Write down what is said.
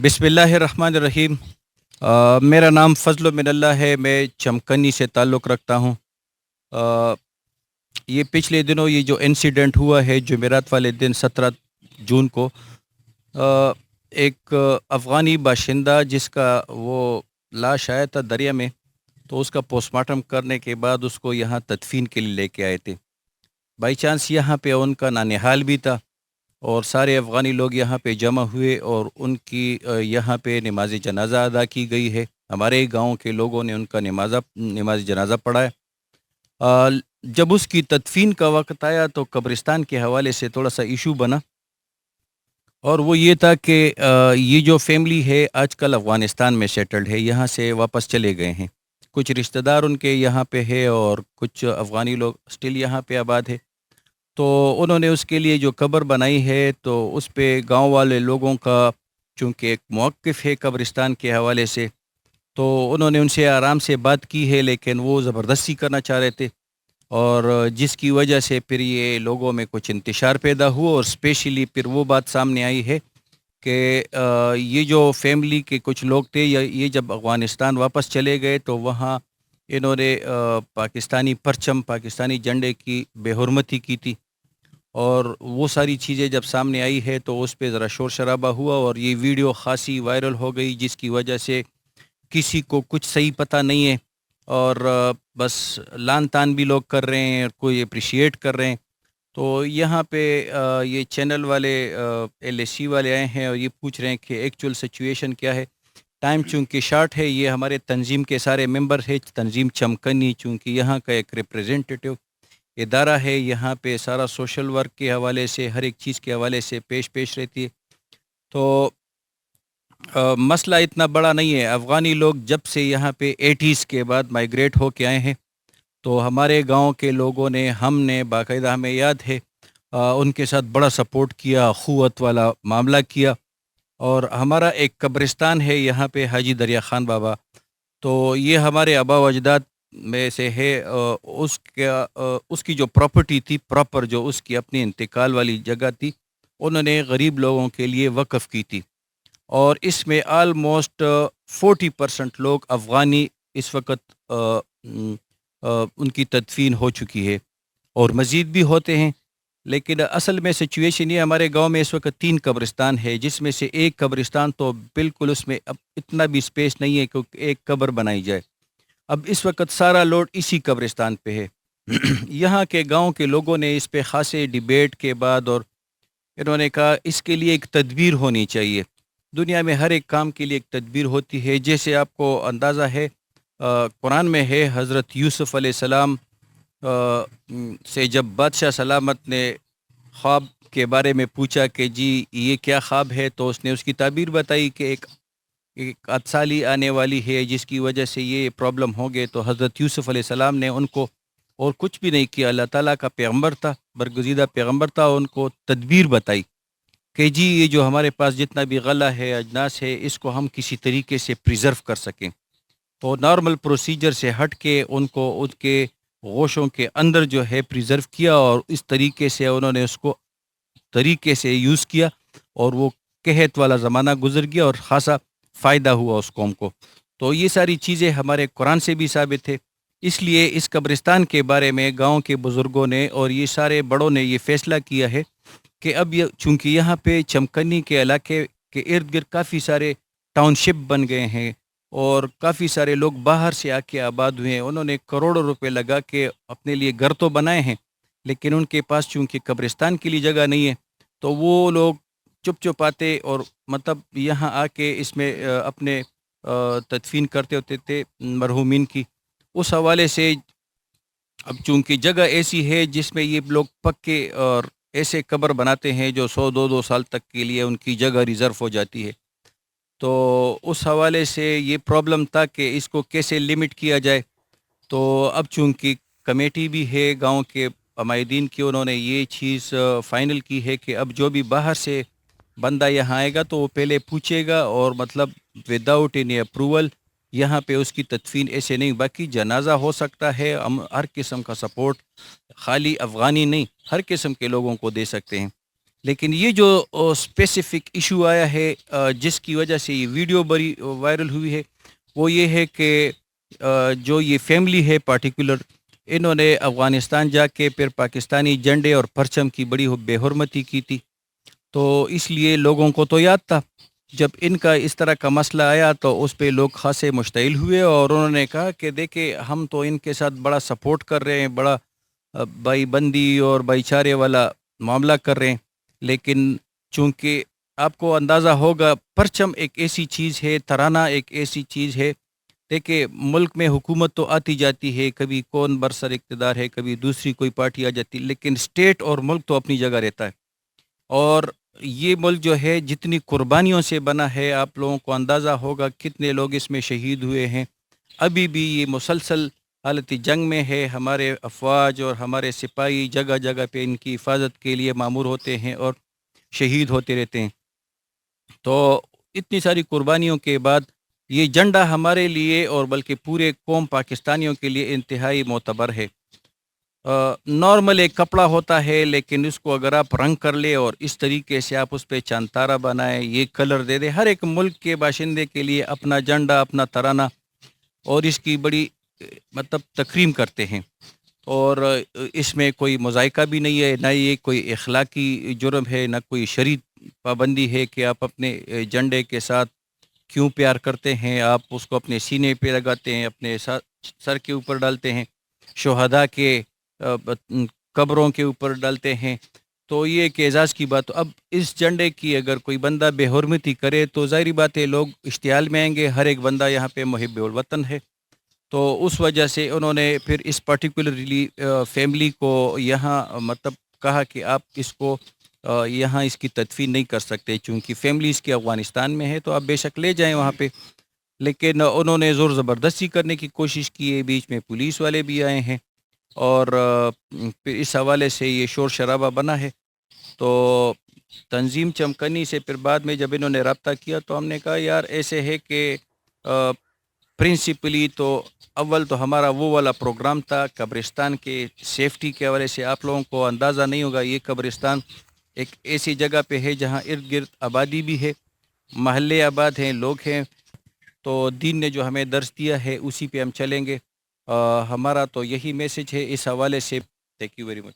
बिस्मिल्लाहिर्रहमानिर्रहीम। मेरा नाम फ़ज़्ल मिन अल्लाह है। मैं चमकनी से ताल्लुक़ रखता हूँ। अ, ये पिछले दिनों ये जो इंसिडेंट हुआ है जुमेरात वाले दिन 17 जून को, अ, एक अफ़गानी बाशिंदा जिसका वो लाश आया था दरिया में, तो उसका पोस्टमार्टम करने के बाद उसको यहाँ तदफ़ीन के लिए लेके आए थे। बाई चांस यहाँ पे उनका नानिहाल भी था और सारे अफ़गानी लोग यहाँ पे जमा हुए और उनकी यहाँ पे नमाज़ जनाज़ा अदा की गई है। हमारे गाँव के लोगों ने उनका नमाज़ जनाज़ा पढ़ा है। जब उसकी तदफ़ीन का वक़्त आया तो कब्रिस्तान के हवाले से थोड़ा-सा इश्यू बना, और वो ये था कि ये जो फ़ैमिली है आजकल अफ़गानिस्तान में सेटल्ड है, यहाँ से वापस चले गए हैं। कुछ रिश्तेदार उनके यहाँ पे है और कुछ अफ़गानी लोग स्टिल यहाँ पे आबाद है। तो उन्होंने उसके लिए जो कब्र बनाई है, तो उस पे गाँव वाले लोगों का चूँकि एक मौक़िफ़ है कब्रिस्तान के हवाले से, तो उन्होंने उनसे आराम से बात की है, लेकिन वो ज़बरदस्ती करना चाह रहे थे, और जिसकी वजह से फिर ये लोगों में कुछ इंतशार पैदा हुआ, और स्पेशली फिर वो बात सामने आई है कि ये जो फैमिली के कुछ लोग थे, ये जब अफ़गानिस्तान वापस चले गए तो वहाँ इन्होंने पाकिस्तानी परचम, पाकिस्तानी झंडे की बेहुरमती की थी। और वो सारी चीज़ें जब सामने आई है तो उस पे ज़रा शोर-शराबा हुआ और ये वीडियो ख़ासी वायरल हो गई, जिसकी वजह से किसी को कुछ सही पता नहीं है, और बस लान-तान भी लोग कर रहे हैं और कोई एप्रिशिएट कर रहे हैं। तो यहाँ पे ये चैनल वाले एलएसी वाले आए हैं और ये पूछ रहे हैं कि एक्चुअल सिचुएशन क्या है। टाइम चूँकि शॉर्ट है, ये हमारे तंज़ीम के सारे मेंबर हैं, तंज़ीम चमकनी चूँकि यहाँ का एक रिप्रेजेंटेटिव इदारा है, यहाँ पे सारा सोशल वर्क के हवाले से, हर एक चीज़ के हवाले से पेश रहती है। तो मसला इतना बड़ा नहीं है। अफ़गानी लोग जब से यहाँ पे 80s के बाद माइग्रेट हो के आए हैं, तो हमारे गाँव के लोगों ने, हमने बाकायदा, हमें याद है, उनके साथ बड़ा सपोर्ट किया, अख़ुवत वाला मामला किया। और हमारा एक कब्रिस्तान है यहाँ पे, हाजी दरिया ख़ान बाबा, तो ये हमारे आबा व अजदाद में से है। उसकी जो प्रॉपर्टी थी, प्रॉपर जो उसकी अपनी इंतकाल वाली जगह थी, उन्होंने गरीब लोगों के लिए वक़्फ़ की थी, और इसमें ऑलमोस्ट 40% लोग अफ़गानी इस वक़्त उनकी तदफ़ीन हो चुकी है, और मज़ीद भी होते हैं। लेकिन असल में सिचुएशन ये, हमारे गांव में इस वक्त 3 कब्रिस्तान है, जिसमें से एक कब्रिस्तान तो बिल्कुल उसमें अब इतना भी स्पेस नहीं है कि एक कब्र बनाई जाए। अब इस वक्त सारा लोड इसी कब्रिस्तान पे है। यहाँ के गांव के लोगों ने इस पे ख़ासे डिबेट के बाद, और इन्होंने कहा इसके लिए एक तदबीर होनी चाहिए। दुनिया में हर एक काम के लिए एक तदबीर होती है। जैसे आपको अंदाज़ा है, कुरान में है, हज़रत यूसुफ़ अलैहिस्सलाम से जब बादशाह सलामत ने ख्वाब के बारे में पूछा कि जी ये क्या ख्वाब है, तो उसने उसकी ताबीर बताई कि एक अदसाली आने वाली है जिसकी वजह से ये प्रॉब्लम हो गए। तो हज़रत यूसुफ़ अलैहिस्सलाम ने उनको और कुछ भी नहीं किया, अल्लाह ताला का पैगंबर था, बरगुज़ीदा पैगंबर था, उनको तदबीर बताई कि जी ये जो हमारे पास जितना भी गला है, अजनास है, इसको हम किसी तरीके से प्रिज़र्व कर सकें। तो नॉर्मल प्रोसीजर से हट के उनको उनके गोशों के अंदर जो है प्रिज़र्व किया, और इस तरीके से उन्होंने उसको तरीके से यूज़ किया, और वो कहत वाला ज़माना गुज़र गया और ख़ासा फ़ायदा हुआ उस कौम को। तो ये सारी चीज़ें हमारे कुरान से भी साबित है। इसलिए इस कब्रिस्तान के बारे में गाँव के बुज़ुर्गों ने और ये सारे बड़ों ने ये फ़ैसला किया है कि अब ये चूँकि यहाँ पे चमकनी के इलाके के इर्द-गिर्द काफ़ी सारे टाउनशिप बन गए हैं, और काफ़ी सारे लोग बाहर से आके आबाद हुए हैं। उन्होंने करोड़ों रुपए लगा के अपने लिए घर तो बनाए हैं, लेकिन उनके पास चूँकि कब्रिस्तान के लिए जगह नहीं है, तो वो लोग चुप-चुपाते और मतलब यहाँ आके इसमें अपने तदफ़ीन करते होते थे मरहूमीन की। उस हवाले से अब चूँकि जगह ऐसी है जिसमें ये लोग पक्के और ऐसे कब्र बनाते हैं जो 100 2-2 साल तक के लिए उनकी जगह रिज़र्व हो जाती है। तो उस हवाले से ये प्रॉब्लम था कि इसको कैसे लिमिट किया जाए। तो अब चूँकि कमेटी भी है गाँव के अमायदीन की, उन्होंने ये चीज़ फ़ाइनल की है कि अब जो भी बाहर से बंदा यहाँ आएगा तो वो पहले पूछेगा, और मतलब विदाउट एनी अप्रूवल यहाँ पे उसकी तदफ़ीन ऐसे नहीं। बाकी जनाज़ा हो सकता है, हम हर किस्म का सपोर्ट खाली अफ़गानी नहीं, हर किस्म के लोगों को दे सकते हैं। لیکن یہ جو اسپیسیفک ایشو آیا ہے جس کی وجہ سے یہ ویڈیو بڑی وائرل ہوئی ہے، وہ یہ ہے کہ جو یہ فیملی ہے پارٹیکولر، انہوں نے افغانستان جا کے پھر پاکستانی جھنڈے اور پرچم کی بڑی بے حرمتی کی تھی، تو اس لیے لوگوں کو تو یاد تھا جب ان کا اس طرح کا مسئلہ آیا تو اس پہ لوگ خاصے مشتعل ہوئے، اور انہوں نے کہا کہ دیکھیں ہم تو ان کے ساتھ بڑا سپورٹ کر رہے ہیں، بڑا بھائی بندی اور بھائی چارے والا معاملہ کر رہے ہیں، لیکن چونکہ آپ کو اندازہ ہوگا پرچم ایک ایسی چیز ہے، ترانہ ایک ایسی چیز ہے، دیکھیں ملک میں حکومت تو آتی جاتی ہے، کبھی کون برسر اقتدار ہے، کبھی دوسری کوئی پارٹی آ جاتی، لیکن اسٹیٹ اور ملک تو اپنی جگہ رہتا ہے، اور یہ ملک جو ہے جتنی قربانیوں سے بنا ہے، آپ لوگوں کو اندازہ ہوگا کتنے لوگ اس میں شہید ہوئے ہیں، ابھی بھی یہ مسلسل حالت جنگ میں ہے، ہمارے افواج اور ہمارے سپاہی جگہ جگہ پہ ان کی حفاظت کے لیے مامور ہوتے ہیں اور شہید ہوتے رہتے ہیں، تو اتنی ساری قربانیوں کے بعد یہ جھنڈا ہمارے لیے اور بلکہ پورے قوم پاکستانیوں کے لیے انتہائی معتبر ہے۔ نارمل ایک کپڑا ہوتا ہے، لیکن اس کو اگر آپ رنگ کر لے اور اس طریقے سے آپ اس پہ چاند تارا بنائیں، یہ کلر دے دے، ہر ایک ملک کے باشندے کے لیے اپنا جھنڈا، اپنا ترانہ، اور اس کی بڑی مطلب تکریم کرتے ہیں، اور اس میں کوئی مذائقہ بھی نہیں ہے، نہ یہ کوئی اخلاقی جرم ہے، نہ کوئی شرعی پابندی ہے کہ آپ اپنے جھنڈے کے ساتھ کیوں پیار کرتے ہیں، آپ اس کو اپنے سینے پہ لگاتے ہیں، اپنے سر کے اوپر ڈالتے ہیں، شہداء کے قبروں کے اوپر ڈالتے ہیں، تو یہ ایک اعزاز کی بات۔ اب اس جھنڈے کی اگر کوئی بندہ بے حرمتی کرے تو ظاہری بات ہے لوگ اشتعال میں آئیں گے، ہر ایک بندہ یہاں پہ محب الوطن ہے، تو اس وجہ سے انہوں نے پھر اس پرٹیکولرلی فیملی کو یہاں مطلب کہا کہ آپ اس کو یہاں اس کی تدفین نہیں کر سکتے، چونکہ فیملی اس کی افغانستان میں ہے، تو آپ بے شک لے جائیں وہاں پہ، لیکن انہوں نے زور زبردستی کرنے کی کوشش کی ہے، بیچ میں پولیس والے بھی آئے ہیں، اور پھر اس حوالے سے یہ شور شرابہ بنا ہے، تو تنظیم چمکنی سے پھر بعد میں جب انہوں نے رابطہ کیا تو ہم نے کہا یار ایسے ہے کہ پرنسپلی تو اول تو ہمارا وہ والا پروگرام تھا قبرستان کے سیفٹی کے حوالے سے، آپ لوگوں کو اندازہ نہیں ہوگا یہ قبرستان ایک ایسی جگہ پہ ہے جہاں ارد گرد آبادی بھی ہے، محلے آباد ہیں، لوگ ہیں، تو دین نے جو ہمیں درس دیا ہے اسی پہ ہم چلیں گے، ہمارا تو یہی میسج ہے اس حوالے سے۔ Thank you very much.